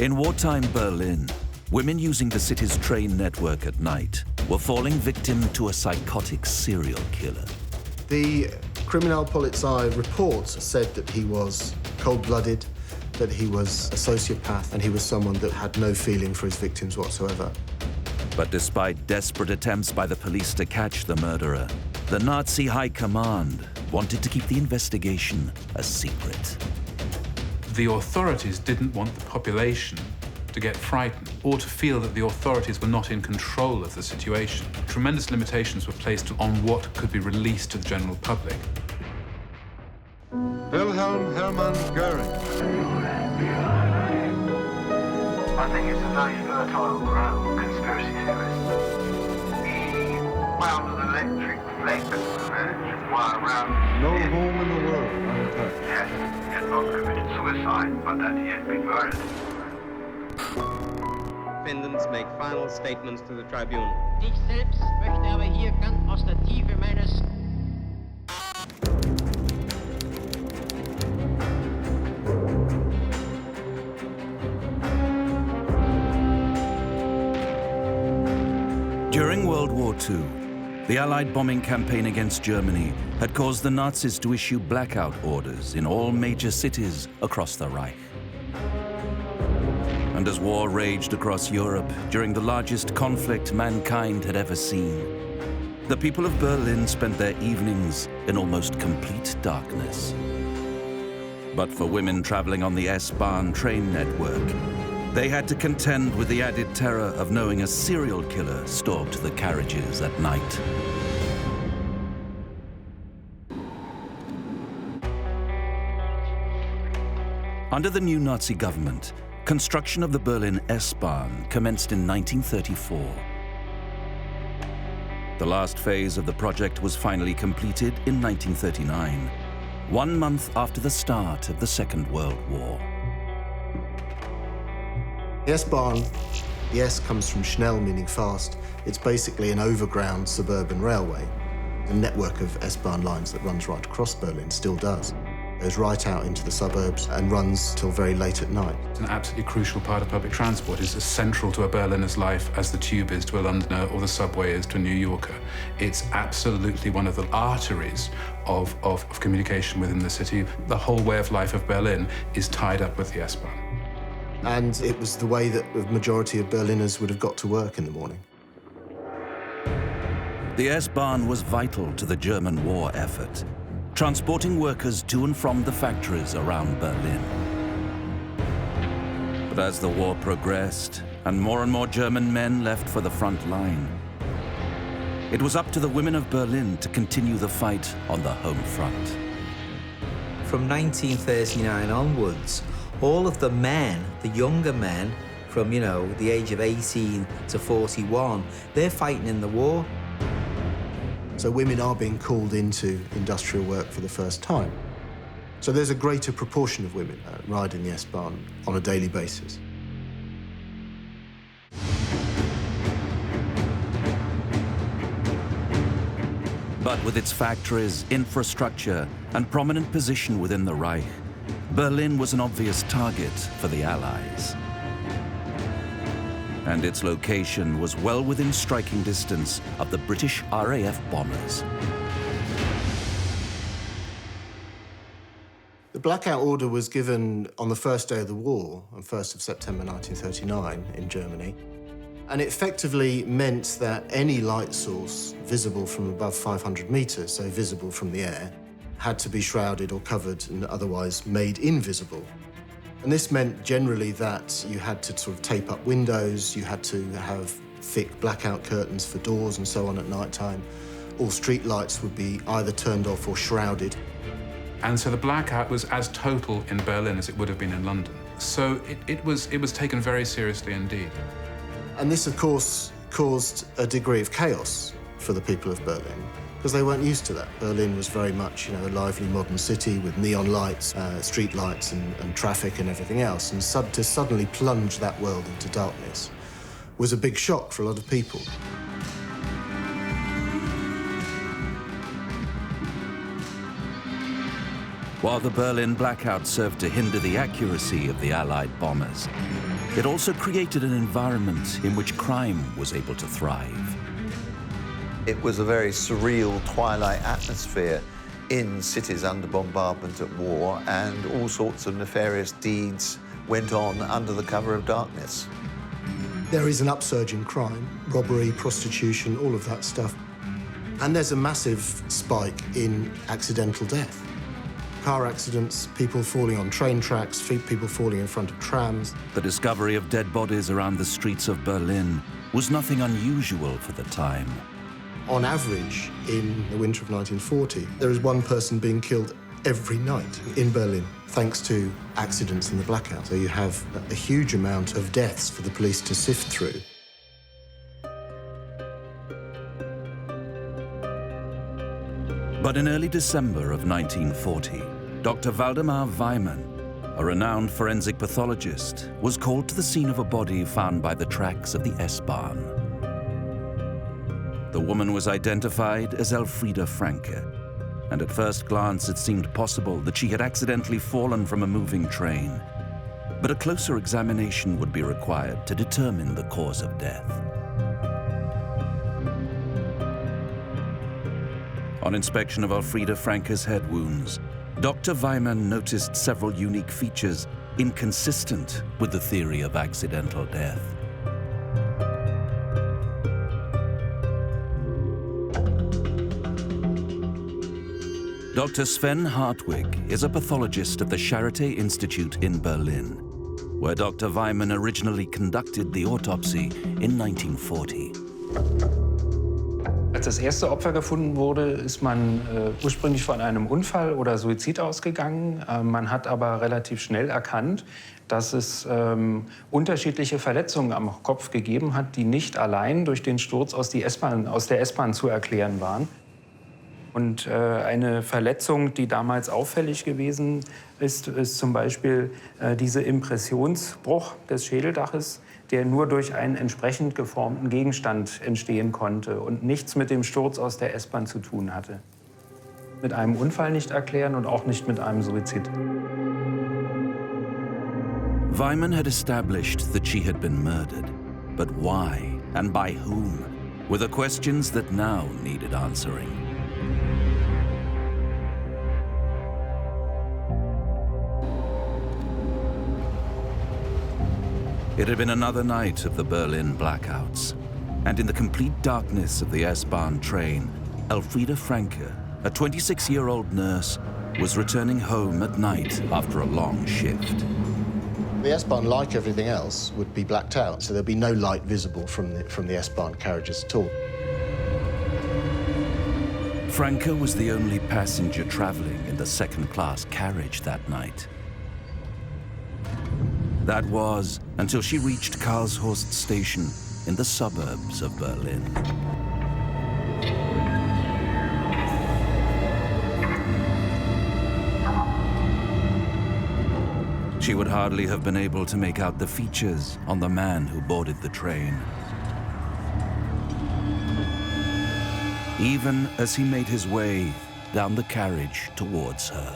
In wartime Berlin, women using the city's train network at night were falling victim to a psychotic serial killer. The Kriminalpolizei reports said that he was cold-blooded, that he was a sociopath, and he was someone that had no feeling for his victims whatsoever. But despite desperate attempts by the police to catch the murderer, the Nazi high command wanted to keep the investigation a secret. The authorities didn't want the population to get frightened or to feel that the authorities were not in control of the situation. Tremendous limitations were placed on what could be released to the general public. Wilhelm Hermann Goering. I think it's a very fertile ground, conspiracy theorists. He wound an electric flex wire around. No home in the world unattacked. Yes, he had not committed suicide, but that he had been murdered. Defendants make final statements to the tribunal. Ich selbst möchte aber hier ganz aus der Tiefe meines During World War II, the Allied bombing campaign against Germany had caused the Nazis to issue blackout orders in all major cities across the Reich. And as war raged across Europe during the largest conflict mankind had ever seen, the people of Berlin spent their evenings in almost complete darkness. But for women traveling on the S-Bahn train network, they had to contend with the added terror of knowing a serial killer stalked the carriages at night. Under the new Nazi government, construction of the Berlin S-Bahn commenced in 1934. The last phase of the project was finally completed in 1939, 1 month after the start of the Second World War. The S-Bahn, the S comes from Schnell, meaning fast. It's basically an overground suburban railway. The network of S-Bahn lines that runs right across Berlin still does. Goes right out into the suburbs and runs till very late at night. It's an absolutely crucial part of public transport. It's as central to a Berliner's life as the tube is to a Londoner or the subway is to a New Yorker. It's absolutely one of the arteries of communication within the city. The whole way of life of Berlin is tied up with the S-Bahn. And it was the way that the majority of Berliners would have got to work in the morning. The S-Bahn was vital to the German war effort, transporting workers to and from the factories around Berlin. But as the war progressed and more German men left for the front line, it was up to the women of Berlin to continue the fight on the home front. From 1939 onwards, all of the men, the younger men, from, the age of 18 to 41, they're fighting in the war. So women are being called into industrial work for the first time. So there's a greater proportion of women riding the S-Bahn on a daily basis. But with its factories, infrastructure, and prominent position within the Reich, Berlin was an obvious target for the Allies. And its location was well within striking distance of the British RAF bombers. The blackout order was given on the first day of the war, on 1st of September 1939 in Germany. And it effectively meant that any light source visible from above 500 meters, so visible from the air, had to be shrouded or covered and otherwise made invisible. And this meant generally that you had to sort of tape up windows, you had to have thick blackout curtains for doors and so on at night time. All street lights would be either turned off or shrouded. And so the blackout was as total in Berlin as it would have been in London. So it was taken very seriously indeed. And this, of course, caused a degree of chaos for the people of Berlin, because they weren't used to that. Berlin was very much, a lively modern city with neon lights, street lights and traffic and everything else. And to suddenly plunge that world into darkness was a big shock for a lot of people. While the Berlin blackout served to hinder the accuracy of the Allied bombers, it also created an environment in which crime was able to thrive. It was a very surreal twilight atmosphere in cities under bombardment at war, and all sorts of nefarious deeds went on under the cover of darkness. There is an upsurge in crime, robbery, prostitution, all of that stuff. And there's a massive spike in accidental death. Car accidents, people falling on train tracks, people falling in front of trams. The discovery of dead bodies around the streets of Berlin was nothing unusual for the time. On average, in the winter of 1940, there is one person being killed every night in Berlin, thanks to accidents in the blackout. So you have a huge amount of deaths for the police to sift through. But in early December of 1940, Dr. Waldemar Weimann, a renowned forensic pathologist, was called to the scene of a body found by the tracks of the S-Bahn. The woman was identified as Elfriede Franke, and at first glance it seemed possible that she had accidentally fallen from a moving train. But a closer examination would be required to determine the cause of death. On inspection of Elfriede Franke's head wounds, Dr. Weimann noticed several unique features inconsistent with the theory of accidental death. Dr. Sven Hartwig is a pathologist of the Charité Institute in Berlin, where Dr. Weimann originally conducted the autopsy in 1940. Als das erste Opfer gefunden wurde, ist man ursprünglich von einem Unfall oder Suizid ausgegangen. Man hat aber relativ schnell erkannt, dass es unterschiedliche Verletzungen am Kopf gegeben hat, die nicht allein durch den Sturz aus der S-Bahn zu erklären waren. Und eine Verletzung, die damals auffällig gewesen ist, ist zum Beispiel dieser Impressionsbruch des Schädeldaches, der nur durch einen entsprechend geformten Gegenstand entstehen konnte und nichts mit dem Sturz aus der S-Bahn zu tun hatte. Mit einem Unfall nicht erklären und auch nicht mit einem Suizid. Weimann had established that she had been murdered, but why and by whom were the questions that now needed answering. It had been another night of the Berlin blackouts, and in the complete darkness of the S-Bahn train, Elfriede Franke, a 26-year-old nurse, was returning home at night after a long shift. The S-Bahn, like everything else, would be blacked out, so there'd be no light visible from the S-Bahn carriages at all. Franke was the only passenger traveling in the second-class carriage that night. That was until she reached Karlshorst station in the suburbs of Berlin. She would hardly have been able to make out the features on the man who boarded the train, even as he made his way down the carriage towards her.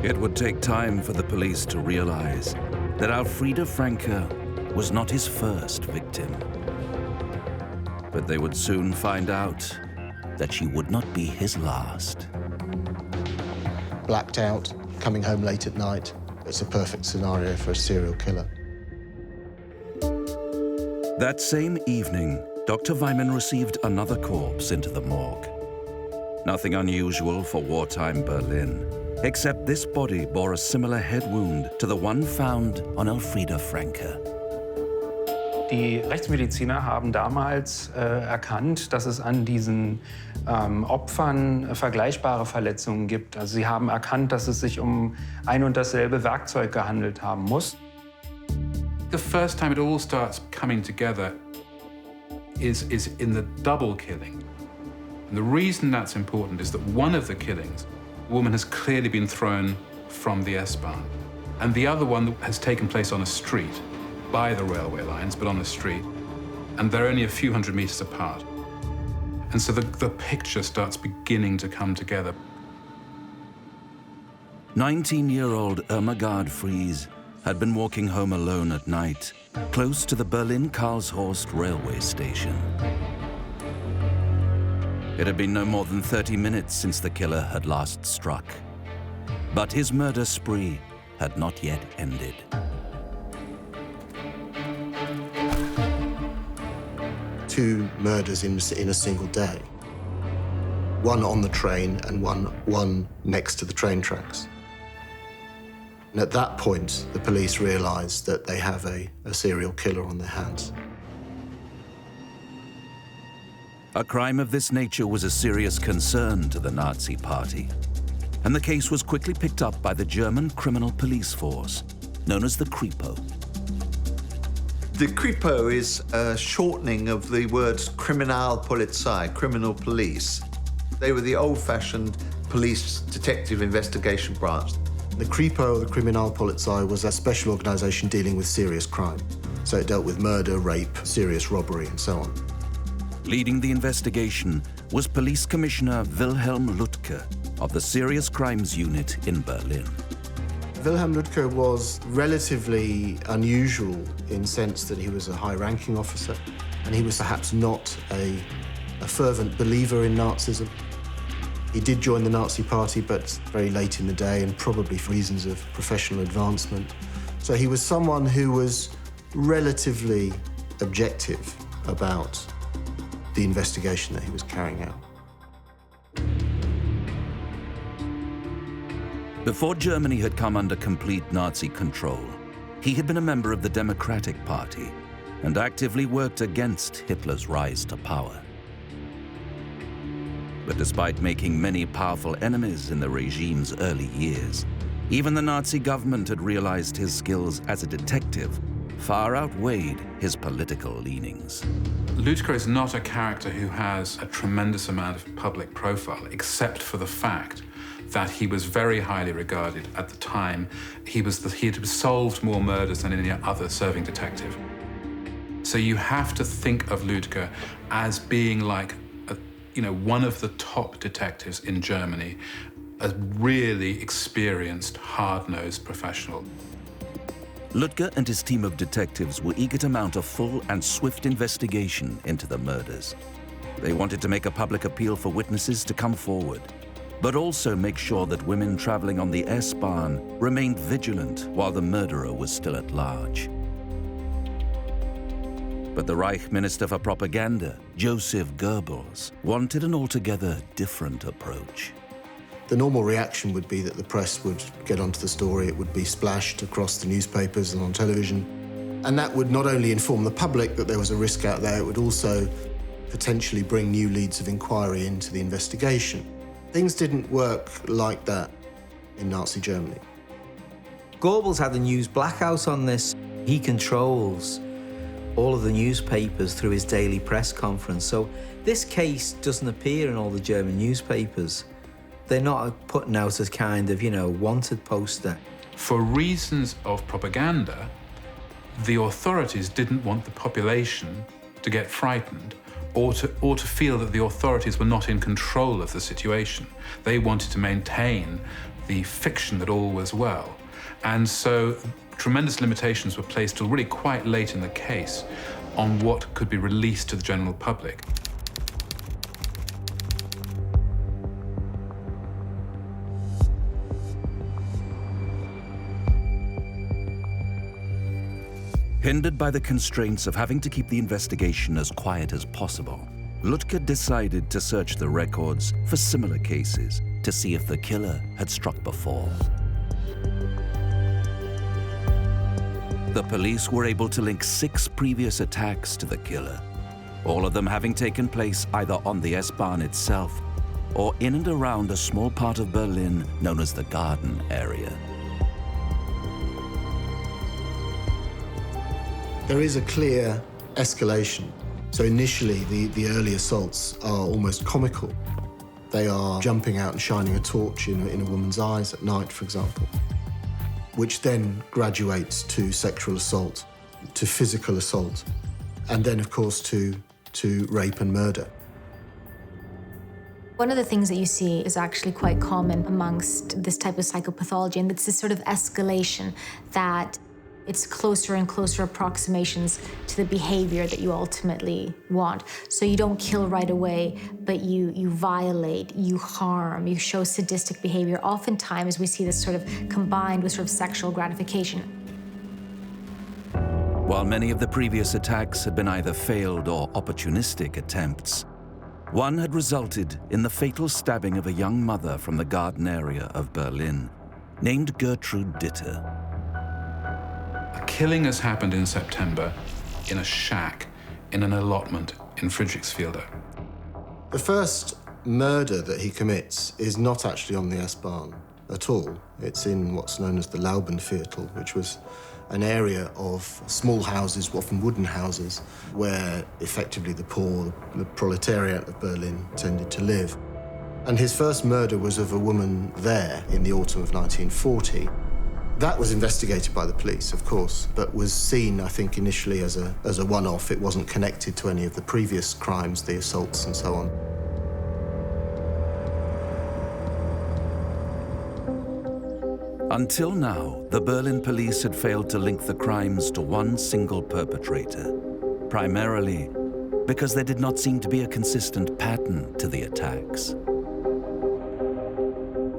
It would take time for the police to realize that Elfriede Franke was not his first victim. But they would soon find out that she would not be his last. Blacked out, coming home late at night. It's a perfect scenario for a serial killer. That same evening, Dr. Weimann received another corpse into the morgue. Nothing unusual for wartime Berlin, except this body bore a similar head wound to the one found on Elfriede Franke. Die Rechtsmediziner haben damals erkannt, dass es an diesen Opfern vergleichbare Verletzungen gibt. Also sie haben erkannt, dass es sich um ein und dasselbe Werkzeug gehandelt haben muss. The first time it all starts coming together is in the double killing. And the reason that's important is that one of the killings, the woman has clearly been thrown from the S-Bahn. And the other one has taken place on a street, by the railway lines, but on the street. And they're only a few hundred meters apart. And so the picture starts beginning to come together. 19-year-old Irma Gard-Fries had been walking home alone at night, close to the Berlin-Karlshorst railway station. It had been no more than 30 minutes since the killer had last struck. But his murder spree had not yet ended. Two murders in a single day. One on the train and one next to the train tracks. And at that point, the police realized that they have a serial killer on their hands. A crime of this nature was a serious concern to the Nazi Party, and the case was quickly picked up by the German criminal police force, known as the Kripo. The Kripo is a shortening of the words Kriminalpolizei, criminal police. They were the old-fashioned police detective investigation branch. The Kripo, the Kriminalpolizei, was a special organization dealing with serious crime. So it dealt with murder, rape, serious robbery, and so on. Leading the investigation was Police Commissioner Wilhelm Lütke of the Serious Crimes Unit in Berlin. Wilhelm Lütke was relatively unusual in the sense that he was a high-ranking officer, and he was perhaps not a fervent believer in Nazism. He did join the Nazi Party, but very late in the day, and probably for reasons of professional advancement. So he was someone who was relatively objective about the investigation that he was carrying out. Before Germany had come under complete Nazi control, he had been a member of the Democratic Party and actively worked against Hitler's rise to power. But despite making many powerful enemies in the regime's early years, even the Nazi government had realized his skills as a detective far outweighed his political leanings. Lütke is not a character who has a tremendous amount of public profile, except for the fact that he was very highly regarded at the time. He had solved more murders than any other serving detective. So you have to think of Lütke as being like one of the top detectives in Germany, a really experienced, hard-nosed professional. Lütke and his team of detectives were eager to mount a full and swift investigation into the murders. They wanted to make a public appeal for witnesses to come forward, but also make sure that women traveling on the S-Bahn remained vigilant while the murderer was still at large. But the Reich Minister for Propaganda, Joseph Goebbels, wanted an altogether different approach. The normal reaction would be that the press would get onto the story, it would be splashed across the newspapers and on television, and that would not only inform the public that there was a risk out there, it would also potentially bring new leads of inquiry into the investigation. Things didn't work like that in Nazi Germany. Goebbels had the news blackout on this. He controls all of the newspapers through his daily press conference. So this case doesn't appear in all the German newspapers. They're not putting out a kind of, wanted poster. For reasons of propaganda, the authorities didn't want the population to get frightened or to feel that the authorities were not in control of the situation. They wanted to maintain the fiction that all was well. And so tremendous limitations were placed till really quite late in the case on what could be released to the general public. Hindered by the constraints of having to keep the investigation as quiet as possible, Lütke decided to search the records for similar cases to see if the killer had struck before. The police were able to link 6 previous attacks to the killer, all of them having taken place either on the S-Bahn itself or in and around a small part of Berlin known as the Garden area. There is a clear escalation. So initially, the early assaults are almost comical. They are jumping out and shining a torch in a woman's eyes at night, for example, which then graduates to sexual assault, to physical assault, and then, of course, to rape and murder. One of the things that you see is actually quite common amongst this type of psychopathology, and it's this sort of escalation that it's closer and closer approximations to the behavior that you ultimately want. So you don't kill right away, but you violate, you harm, you show sadistic behavior. Oftentimes we see this sort of combined with sort of sexual gratification. While many of the previous attacks had been either failed or opportunistic attempts, one had resulted in the fatal stabbing of a young mother from the garden area of Berlin, named Gertrude Ditter. A killing has happened in September in a shack in an allotment in Friedrichsfelde. The first murder that he commits is not actually on the S-Bahn at all. It's in what's known as the Laubenviertel, which was an area of small houses, often wooden houses, where effectively the poor, the proletariat of Berlin tended to live. And his first murder was of a woman there in the autumn of 1940. That was investigated by the police, of course, but was seen, I think, initially as a one-off. It wasn't connected to any of the previous crimes, the assaults and so on. Until now, the Berlin police had failed to link the crimes to one single perpetrator, primarily because there did not seem to be a consistent pattern to the attacks.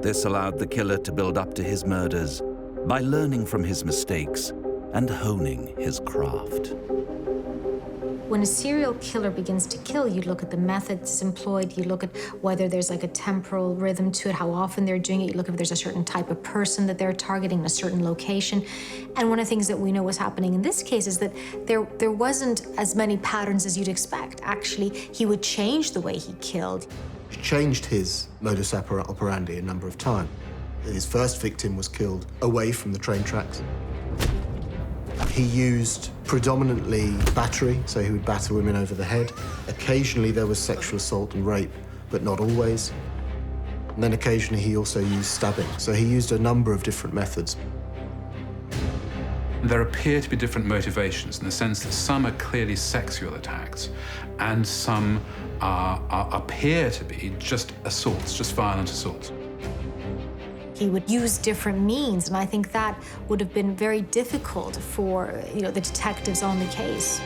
This allowed the killer to build up to his murders by learning from his mistakes and honing his craft. When a serial killer begins to kill, you look at the methods employed, you look at whether there's like a temporal rhythm to it, how often they're doing it, you look if there's a certain type of person that they're targeting in a certain location. And one of the things that we know was happening in this case is that there wasn't as many patterns as you'd expect. Actually, he would change the way he killed. He changed his modus operandi a number of times. His first victim was killed away from the train tracks. He used predominantly battery, so he would batter women over the head. Occasionally there was sexual assault and rape, but not always. And then occasionally he also used stabbing. So he used a number of different methods. There appear to be different motivations in the sense that some are clearly sexual attacks and some appear to be just assaults, just violent assaults. He would use different means, and I think that would have been very difficult for the detectives on the case.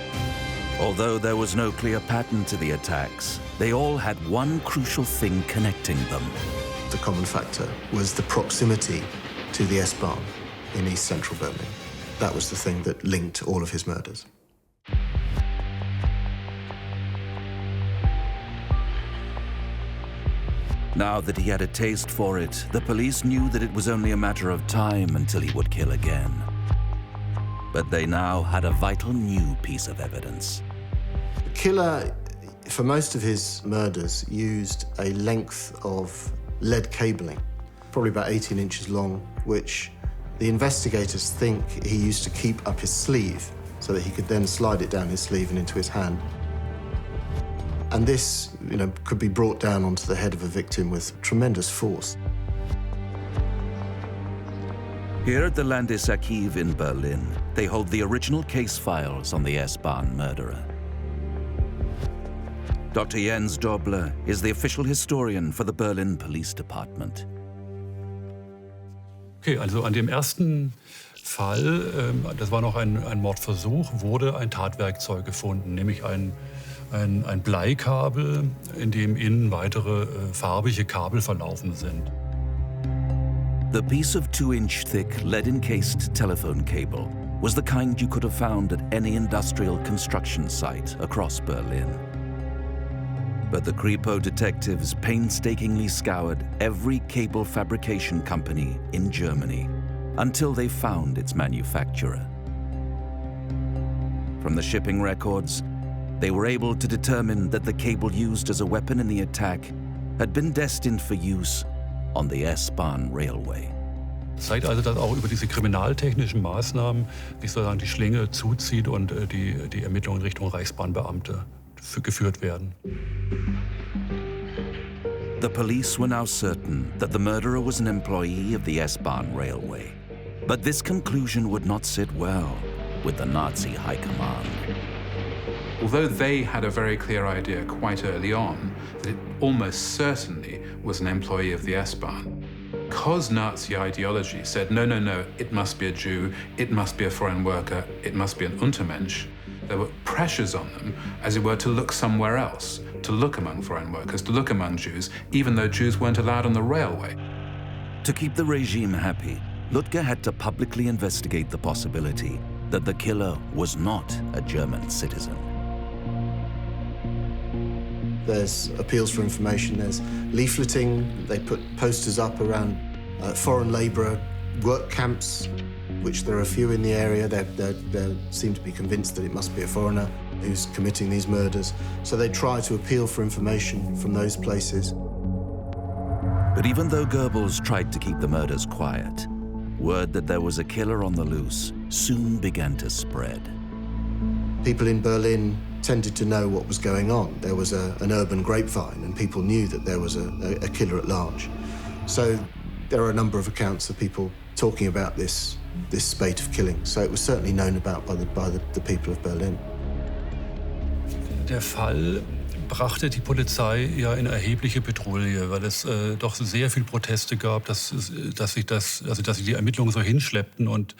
Although there was no clear pattern to the attacks, they all had one crucial thing connecting them. The common factor was the proximity to the S-Bahn in East Central Berlin. That was the thing that linked all of his murders. Now that he had a taste for it, the police knew that it was only a matter of time until he would kill again. But they now had a vital new piece of evidence. The killer, for most of his murders, used a length of lead cabling, probably about 18 inches long, which the investigators think he used to keep up his sleeve so that he could then slide it down his sleeve and into his hand. And this, could be brought down onto the head of a victim with tremendous force. Here at the Landesarchiv in Berlin, they hold the original case files on the S-Bahn murderer. Dr. Jens Dobler is the official historian for the Berlin Police Department. Okay, also an dem ersten Fall, das war noch ein Mordversuch, wurde ein Tatwerkzeug gefunden, nämlich ein Bleikabel, in dem innen weitere farbige Kabel verlaufen sind. The piece of 2-inch thick lead-encased telephone cable was the kind you could have found at any industrial construction site across Berlin. But the Kripo detectives painstakingly scoured every cable fabrication company in Germany until they found its manufacturer. From the shipping records, they were able to determine that the cable used as a weapon in the attack had been destined for use on the S-Bahn railway. Zeigt also, dass auch über diese kriminaltechnischen Maßnahmen sich sozusagen die Schlinge zuzieht und die Ermittlungen in Richtung Reichsbahnbeamte geführt werden. The police were now certain that the murderer was an employee of the S-Bahn railway. But this conclusion would not sit well with the Nazi high command. Although they had a very clear idea quite early on that it almost certainly was an employee of the S-Bahn, because Nazi ideology said, no, no, no, it must be a Jew, it must be a foreign worker, it must be an Untermensch, there were pressures on them, as it were, to look somewhere else, to look among foreign workers, to look among Jews, even though Jews weren't allowed on the railway. To keep the regime happy, Ludger had to publicly investigate the possibility that the killer was not a German citizen. There's appeals for information, there's leafleting, they put posters up around foreign labourer work camps, which there are a few in the area. They seem to be convinced that it must be a foreigner who's committing these murders. So they try to appeal for information from those places. But even though Goebbels tried to keep the murders quiet, word that there was a killer on the loose soon began to spread. People in Berlin tended to know what was going on. There was an urban grapevine, and people knew that there was a killer at large. So there are a number of accounts of people talking about this spate of killings. So it was certainly known about by the people of Berlin. Der Fall brachte die Polizei ja in erhebliche Bedrohung, weil es doch sehr viel Proteste gab, dass sie die Ermittlungen so hinschleppten und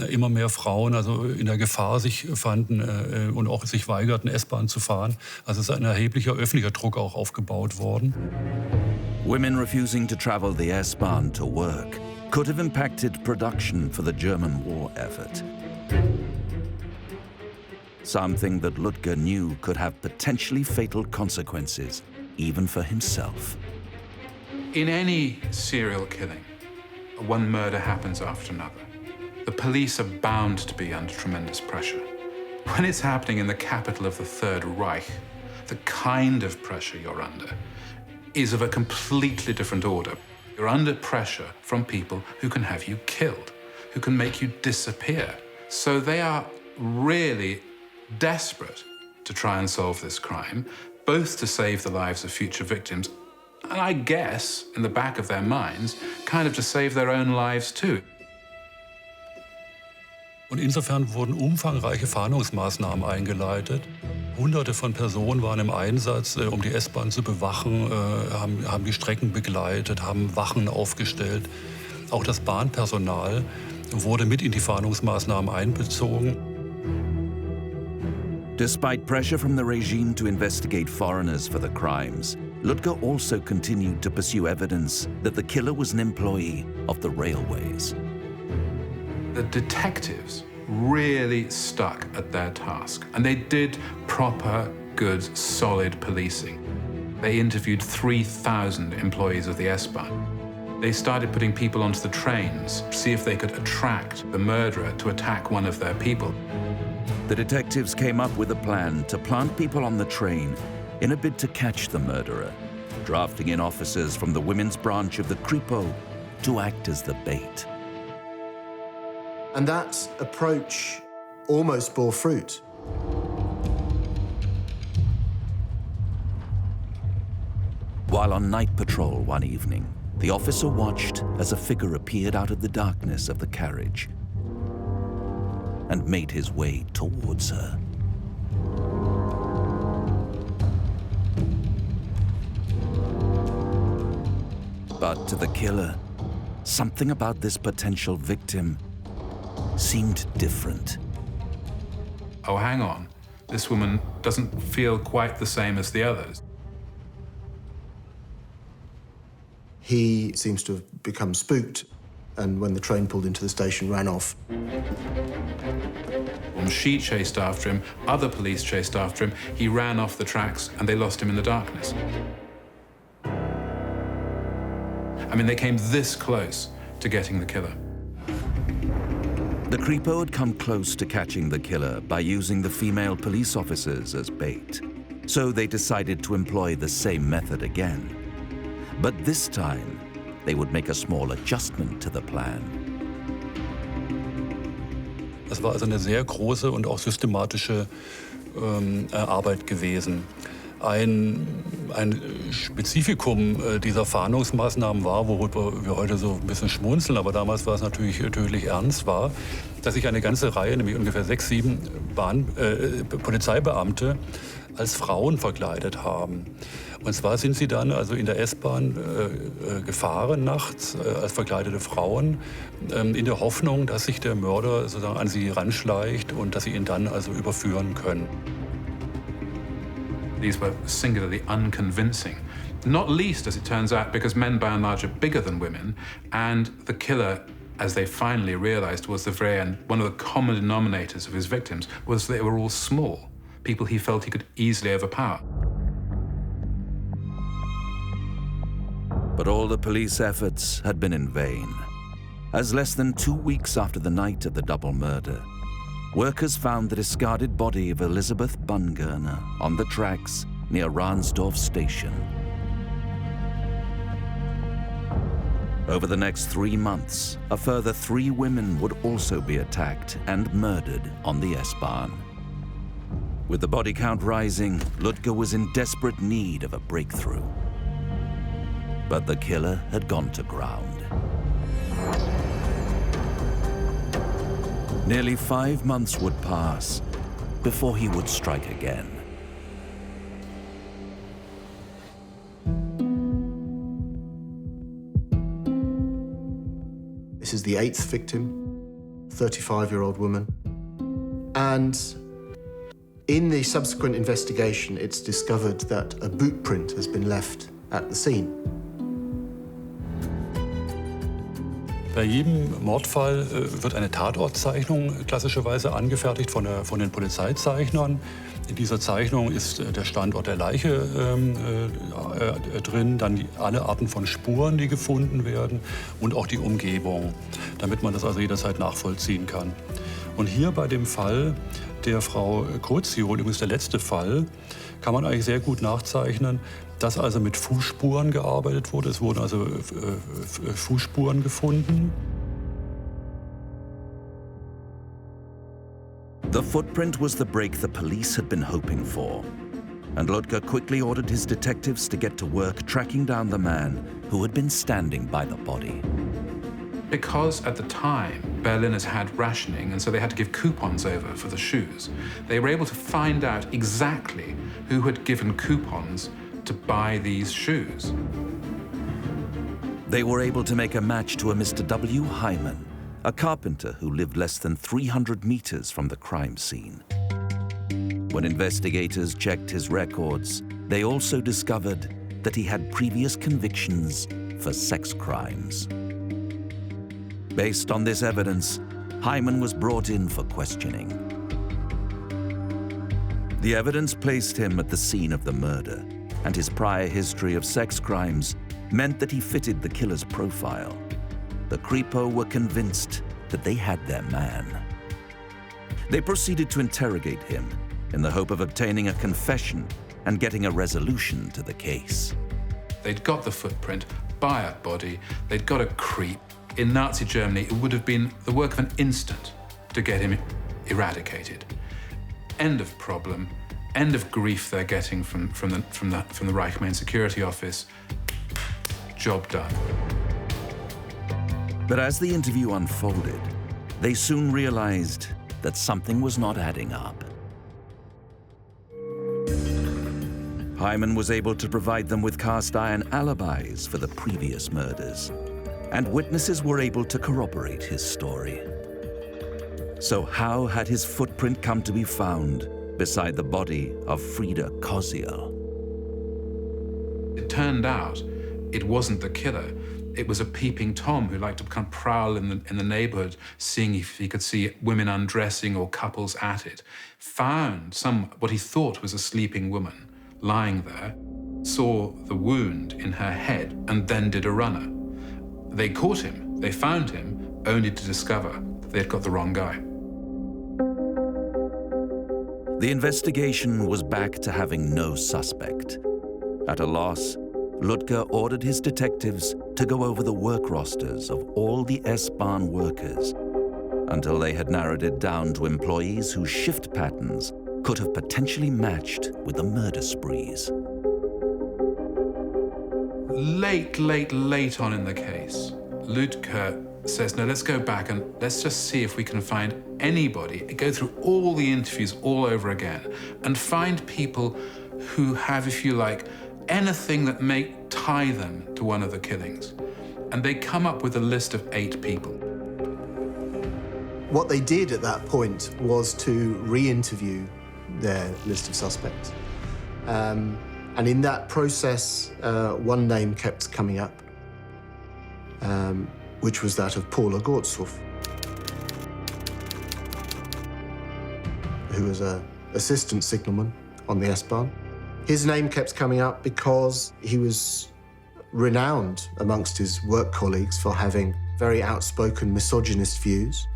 immer mehr Frauen also in der Gefahr sich fanden und auch sich weigerten, S-Bahn zu fahren. Also es ist ein erheblicher öffentlicher Druck auch aufgebaut worden. Women refusing to travel the S-Bahn to work could have impacted production for the German war effort. Something that Ludger knew could have potentially fatal consequences, even for himself. In any serial killing, one murder happens after another. The police are bound to be under tremendous pressure. When it's happening in the capital of the Third Reich, the kind of pressure you're under is of a completely different order. You're under pressure from people who can have you killed, who can make you disappear. So they are really desperate to try and solve this crime, both to save the lives of future victims, and I guess, in the back of their minds, kind of to save their own lives too. Und insofern wurden umfangreiche Fahndungsmaßnahmen eingeleitet. Hunderte von Personen waren im Einsatz, um die S-Bahn zu bewachen, haben die Strecken begleitet, haben Wachen aufgestellt. Auch das Bahnpersonal wurde mit in die Fahndungsmaßnahmen einbezogen. Despite pressure from the regime to investigate foreigners for the crimes, Ludger also continued to pursue evidence that the killer was an employee of the railways. The detectives really stuck at their task, and they did proper, good, solid policing. They interviewed 3,000 employees of the S-Bahn. They started putting people onto the trains to see if they could attract the murderer to attack one of their people. The detectives came up with a plan to plant people on the train in a bid to catch the murderer, drafting in officers from the women's branch of the Kripo to act as the bait. And that approach almost bore fruit. While on night patrol one evening, the officer watched as a figure appeared out of the darkness of the carriage and made his way towards her. But to the killer, something about this potential victim seemed different. Oh, hang on. This woman doesn't feel quite the same as the others. He seems to have become spooked, and when the train pulled into the station, ran off. And she chased after him, other police chased after him, he ran off the tracks, and they lost him in the darkness. I mean, they came this close to getting the killer. The Kripo had come close to catching the killer by using the female police officers as bait. So they decided to employ the same method again. But this time, they would make a small adjustment to the plan. Es war also eine sehr große und auch systematische Arbeit gewesen. Ein Spezifikum dieser Fahndungsmaßnahmen war, worüber wir heute so ein bisschen schmunzeln, aber damals war es natürlich tödlich ernst, war, dass sich eine ganze Reihe, nämlich ungefähr 6, 7 Polizeibeamte als Frauen verkleidet haben. Und zwar sind sie dann also in der S-Bahn gefahren nachts als verkleidete Frauen in der Hoffnung, dass sich der Mörder sozusagen an sie ranschleicht und dass sie ihn dann also überführen können. These were singularly unconvincing, not least, as it turns out, because men by and large are bigger than women, and the killer, as they finally realized towards the very end, one of the common denominators of his victims was they were all small, people he felt he could easily overpower. But all the police efforts had been in vain, as less than 2 weeks after the night of the double murder, workers found the discarded body of Elizabeth Bungurner on the tracks near Ransdorf station. Over the next 3 months, a further 3 women would also be attacked and murdered on the S-Bahn. With the body count rising, Ludger was in desperate need of a breakthrough. But the killer had gone to ground. Nearly 5 months would pass before he would strike again. This is the 8th victim, 35-year-old woman. And in the subsequent investigation, it's discovered that a boot print has been left at the scene. Bei jedem Mordfall wird eine Tatortzeichnung klassischerweise angefertigt von den Polizeizeichnern. In dieser Zeichnung ist der Standort der Leiche drin, dann alle Arten von Spuren, die gefunden werden und auch die Umgebung, damit man das also jederzeit nachvollziehen kann. Und hier bei dem Fall der Frau Conceal, übrigens der letzte Fall, kann man eigentlich sehr gut nachzeichnen, dass also mit Fußspuren gearbeitet wurde. Es wurden also Fußspuren gefunden. The footprint was the break the police had been hoping for, and Ludger quickly ordered his detectives to get to work tracking down the man who had been standing by the body. Because at the time, Berliners had rationing, and so they had to give coupons over for the shoes, they were able to find out exactly who had given coupons to buy these shoes. They were able to make a match to a Mr. W. Hyman, a carpenter who lived less than 300 meters from the crime scene. When investigators checked his records, they also discovered that he had previous convictions for sex crimes. Based on this evidence, Hyman was brought in for questioning. The evidence placed him at the scene of the murder, and his prior history of sex crimes meant that he fitted the killer's profile. The Kripo were convinced that they had their man. They proceeded to interrogate him in the hope of obtaining a confession and getting a resolution to the case. They'd got the footprint, Bayat body, they'd got a creep. In Nazi Germany, it would have been the work of an instant to get him eradicated. End of problem, end of grief they're getting from the Reich Main Security Office. Job done. But as the interview unfolded, they soon realized that something was not adding up. Hyman was able to provide them with cast-iron alibis for the previous murders, and witnesses were able to corroborate his story. So how had his footprint come to be found beside the body of Frida Conceal? It turned out it wasn't the killer. It was a peeping Tom who liked to kind of prowl in the neighborhood, seeing if he could see women undressing or couples at it. Found what he thought was a sleeping woman lying there, saw the wound in her head, and then did a runner. They caught him, they found him, only to discover that they'd got the wrong guy. The investigation was back to having no suspect. At a loss, Ludger ordered his detectives to go over the work rosters of all the S-Bahn workers until they had narrowed it down to employees whose shift patterns could have potentially matched with the murder sprees. Late on in the case, Ludger says, no, let's go back and let's just see if we can find anybody, go through all the interviews all over again and find people who have, if you like, anything that may tie them to one of the killings. And they come up with a list of 8 people. What they did at that point was to re-interview their list of suspects. And in that process, one name kept coming up, which was that of Paul Orgozow, who was an assistant signalman on the S-Bahn. His name kept coming up because he was renowned amongst his work colleagues for having very outspoken misogynist views.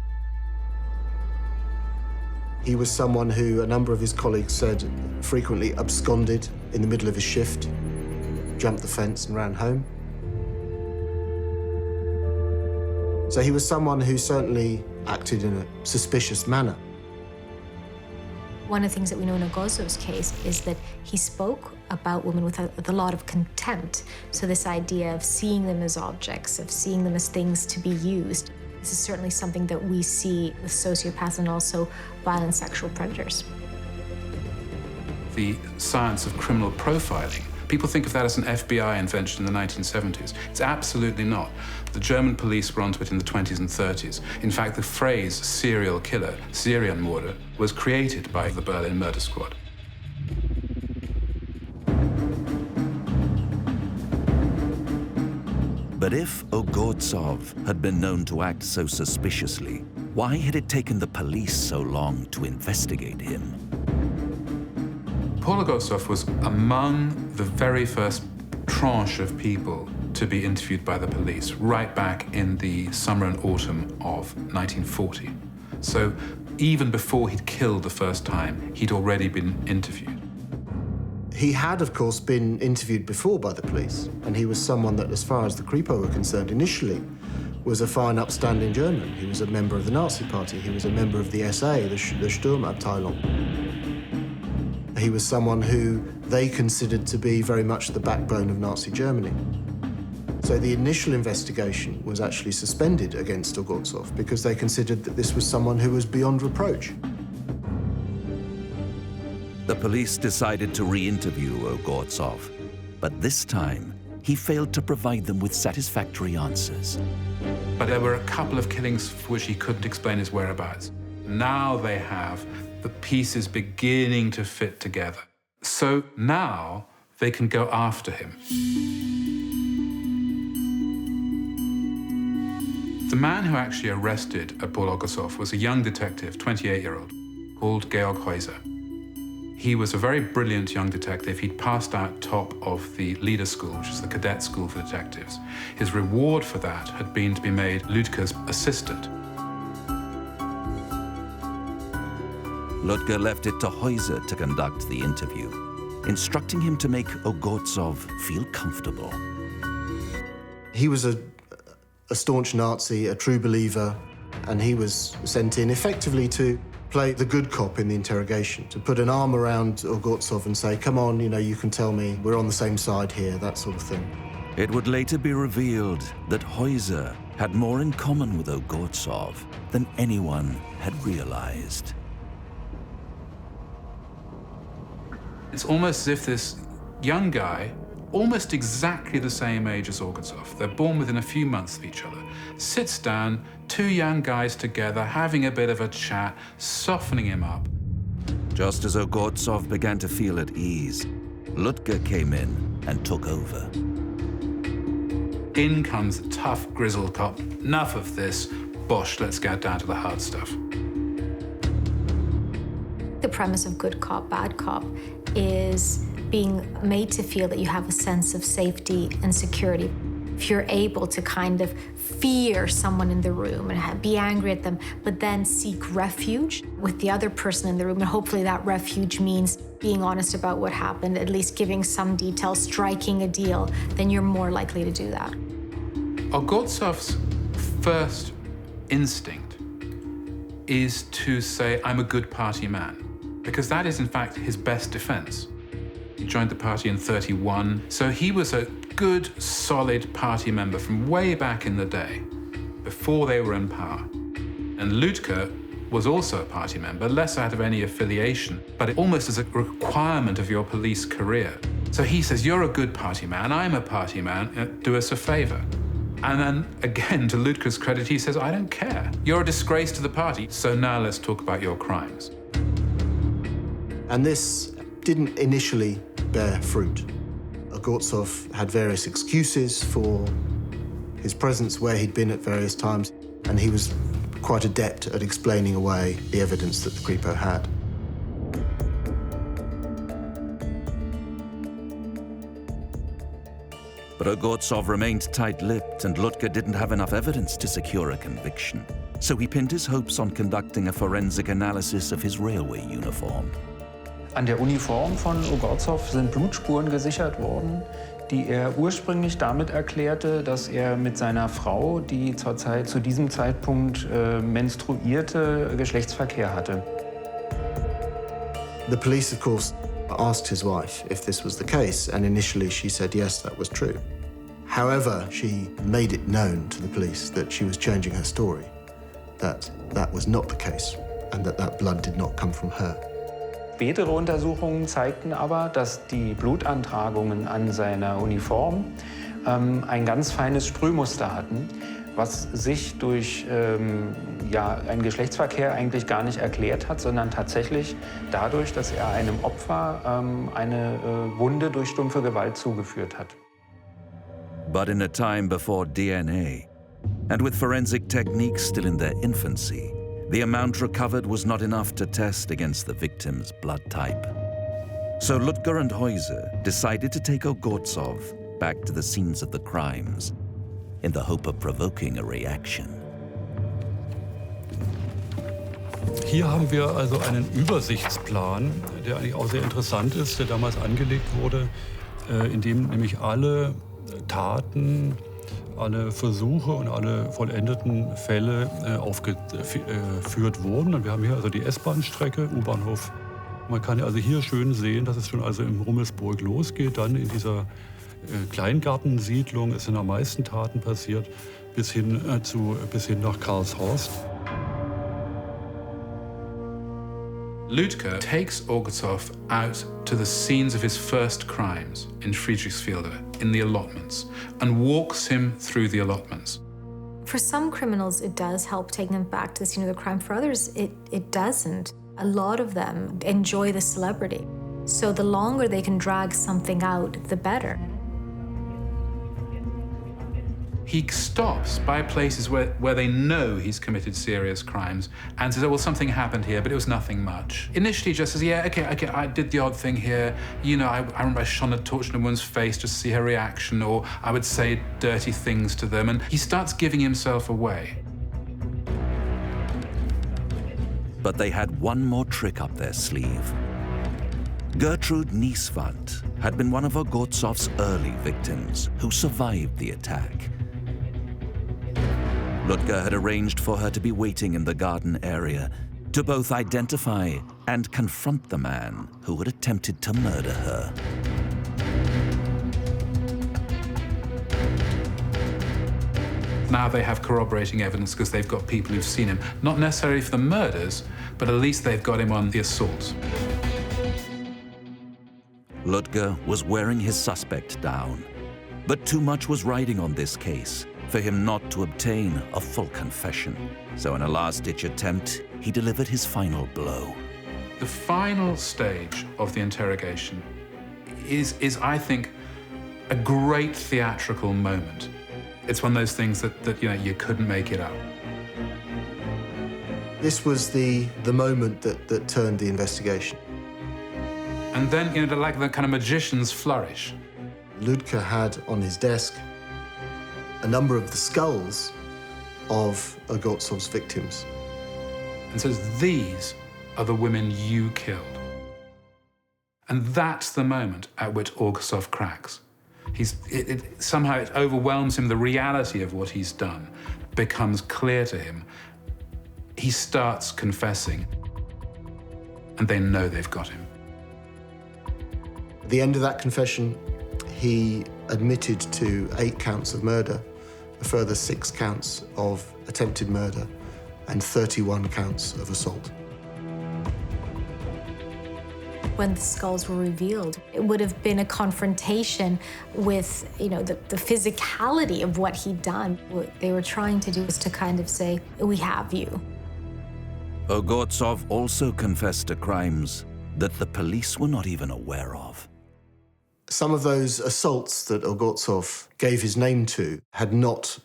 He was someone who a number of his colleagues said frequently absconded in the middle of his shift, jumped the fence and ran home. So he was someone who certainly acted in a suspicious manner. One of the things that we know in Orgozow's case is that he spoke about women with a lot of contempt. So this idea of seeing them as objects, of seeing them as things to be used, this is certainly something that we see with sociopaths and also violent sexual predators. The science of criminal profiling, people think of that as an FBI invention in the 1970s. It's absolutely not. The German police were onto it in the 20s and 30s. In fact, the phrase serial killer, Serienmörder, was created by the Berlin murder squad. But if Orgozow had been known to act so suspiciously, why had it taken the police so long to investigate him? Paul Orgozow was among the very first tranche of people to be interviewed by the police, right back in the summer and autumn of 1940. So even before he'd killed the first time, he'd already been interviewed. He had, of course, been interviewed before by the police, and he was someone that, as far as the Kripo were concerned, initially was a fine, upstanding German. He was a member of the Nazi Party. He was a member of the SA, the Sturmabteilung. He was someone who they considered to be very much the backbone of Nazi Germany. So the initial investigation was actually suspended against Orgozow because they considered that this was someone who was beyond reproach. The police decided to re-interview Orgozow, but this time he failed to provide them with satisfactory answers. But there were a couple of killings for which he couldn't explain his whereabouts. Now they have the pieces beginning to fit together. So now they can go after him. The man who actually arrested Paul Orgozow was a young detective, 28-year-old, called Georg Heuser. He was a very brilliant young detective. He'd passed out top of the leader school, which is the cadet school for detectives. His reward for that had been to be made Ludger's assistant. Ludger left it to Heuser to conduct the interview, instructing him to make Orgozow feel comfortable. He was a staunch Nazi, a true believer, and he was sent in effectively to play the good cop in the interrogation, to put an arm around Orgozow and say, come on, you can tell me, we're on the same side here, that sort of thing. It would later be revealed that Heuser had more in common with Orgozow than anyone had realized. It's almost as if this young guy, almost exactly the same age as Orgozow, they're born within a few months of each other, sits down, 2 young guys together, having a bit of a chat, softening him up. Just as Orgozow began to feel at ease, Ludger came in and took over. In comes the tough, grizzled cop. Enough of this. Bosh, let's get down to the hard stuff. The premise of good cop, bad cop is being made to feel that you have a sense of safety and security. if you're able to kind of fear someone in the room and be angry at them, but then seek refuge with the other person in the room, and hopefully that refuge means being honest about what happened, at least giving some details, striking a deal, then you're more likely to do that. Orgozow's first instinct is to say, I'm a good party man, because that is in fact his best defense. He joined the party in 1931, so he was a good, solid party member from way back in the day, before they were in power. And Ludger was also a party member, less out of any affiliation, but almost as a requirement of your police career. So he says, you're a good party man, I'm a party man, do us a favor. And then, again, to Ludger's credit, he says, I don't care. You're a disgrace to the party, so now let's talk about your crimes. And this didn't initially bear fruit. Orgozow had various excuses for his presence where he'd been at various times, and he was quite adept at explaining away the evidence that the Kripo had. But Orgozow remained tight-lipped, and Ludger didn't have enough evidence to secure a conviction. So he pinned his hopes on conducting a forensic analysis of his railway uniform. An der Uniform von Orgozow sind Blutspuren gesichert worden, die er ursprünglich damit erklärte, dass er mit seiner Frau, die zu diesem Zeitpunkt menstruierte, Geschlechtsverkehr hatte. The police, of course, asked his wife if this was the case, and initially she said yes, that was true. However, she made it known to the police that she was changing her story, that that was not the case, and that blood did not come from her. Spätere Untersuchungen zeigten aber, dass die Blutantragungen an seiner Uniform ein ganz feines Sprühmuster hatten, was sich durch einen Geschlechtsverkehr eigentlich gar nicht erklärt hat, sondern tatsächlich dadurch, dass er einem Opfer eine Wunde durch stumpfe Gewalt zugeführt hat. But in a time before DNA, and with forensic techniques still in their infancy, the amount recovered was not enough to test against the victim's blood type. So Ludger and Heuser decided to take Orgozow back to the scenes of the crimes in the hope of provoking a reaction. Hier haben wir also einen Übersichtsplan, der eigentlich auch sehr interessant ist, der damals angelegt wurde, in dem nämlich alle Taten, alle Versuche und alle vollendeten Fälle aufgeführt wurden. Und wir haben hier also die S-Bahn-Strecke, U-Bahnhof. Man kann also hier schön sehen, dass es schon also in Rummelsburg losgeht. Dann in dieser Kleingartensiedlung sind am meisten Taten passiert, bis hin nach Karlshorst. Ludger takes Orgozow out to the scenes of his first crimes in Friedrichsfelde, in the allotments, and walks him through the allotments. For some criminals, it does help taking them back to the scene of the crime. For others, it doesn't. A lot of them enjoy the celebrity. So the longer they can drag something out, the better. He stops by places where they know he's committed serious crimes and says, oh, well, something happened here, but it was nothing much. Initially just says, yeah, okay, I did the odd thing here. You know, I remember I shone a torch in a woman's face just to see her reaction, or I would say dirty things to them. And he starts giving himself away. But they had one more trick up their sleeve. Gertrude Nieswand had been one of Orgozow's early victims who survived the attack. Ludger had arranged for her to be waiting in the garden area to both identify and confront the man who had attempted to murder her. Now they have corroborating evidence because they've got people who've seen him. Not necessarily for the murders, but at least they've got him on the assaults. Ludger was wearing his suspect down, but too much was riding on this case for him not to obtain a full confession. So in a last-ditch attempt, he delivered his final blow. The final stage of the interrogation is I think, a great theatrical moment. It's one of those things that you couldn't make it up. This was the moment that turned the investigation. And then, like the kind of magician's flourish. Ludger had on his desk a number of the skulls of Orgozow's victims. And says, these are the women you killed. And that's the moment at which Orgozow cracks. Somehow it overwhelms him, the reality of what he's done becomes clear to him. He starts confessing, and they know they've got him. At the end of that confession, he admitted to 8 counts of murder, a further 6 counts of attempted murder, and 31 counts of assault. When the skulls were revealed, it would have been a confrontation with, the physicality of what he'd done. What they were trying to do was to kind of say, we have you. Orgozow also confessed to crimes that the police were not even aware of. Some of those assaults that Orgozow gave his name to had not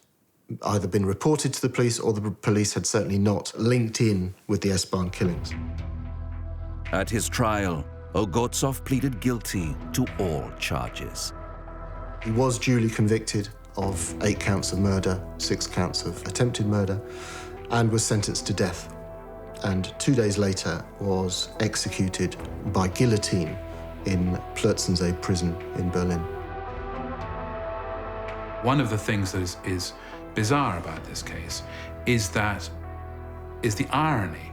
either been reported to the police, or the police had certainly not linked in with the S-Bahn killings. At his trial, Orgozow pleaded guilty to all charges. He was duly convicted of 8 counts of murder, 6 counts of attempted murder, and was sentenced to death. And 2 days later was executed by guillotine in Plötzensee prison in Berlin. One of the things that is bizarre about this case is the irony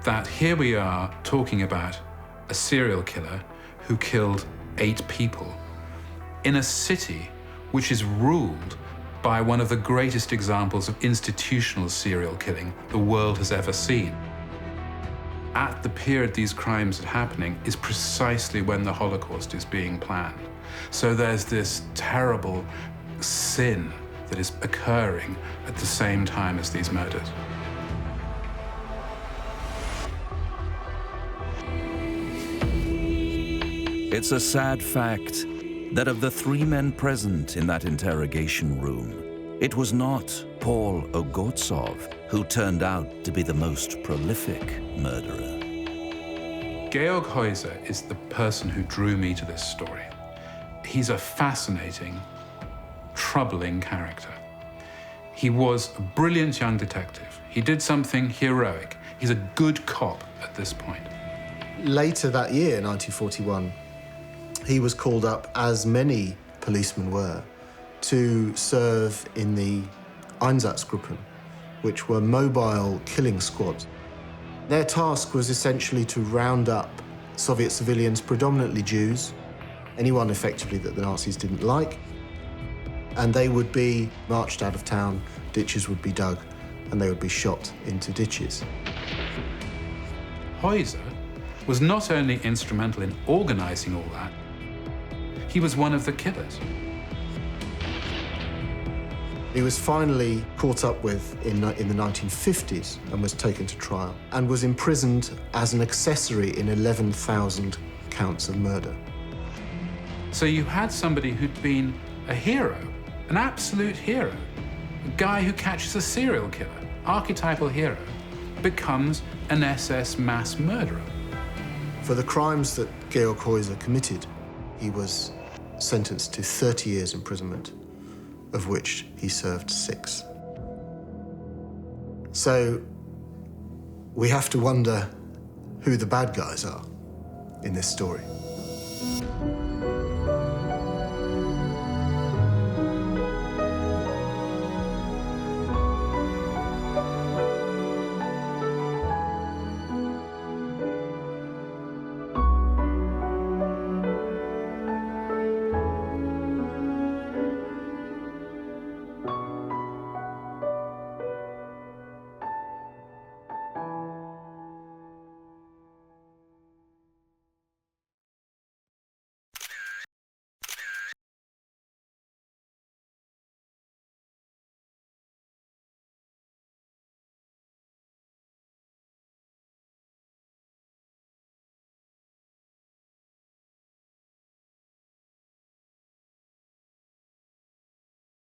that here we are talking about a serial killer who killed 8 people in a city which is ruled by one of the greatest examples of institutional serial killing the world has ever seen. At the period these crimes are happening is precisely when the Holocaust is being planned. So there's this terrible sin that is occurring at the same time as these murders. It's a sad fact that of the 3 men present in that interrogation room, it was not Paul Orgozow who turned out to be the most prolific murderer. Georg Heuser is the person who drew me to this story. He's a fascinating, troubling character. He was a brilliant young detective. He did something heroic. He's a good cop at this point. Later that year, 1941, he was called up, as many policemen were, to serve in the Einsatzgruppen, which were mobile killing squads. Their task was essentially to round up Soviet civilians, predominantly Jews, anyone effectively that the Nazis didn't like, and they would be marched out of town, ditches would be dug, and they would be shot into ditches. Heuser was not only instrumental in organizing all that, he was one of the killers. He was finally caught up with in the 1950s and was taken to trial and was imprisoned as an accessory in 11,000 counts of murder. So you had somebody who'd been a hero, an absolute hero, a guy who catches a serial killer, archetypal hero, becomes an SS mass murderer. For the crimes that Georg Heuser committed, he was sentenced to 30 years imprisonment, of which he served 6. So we have to wonder who the bad guys are in this story.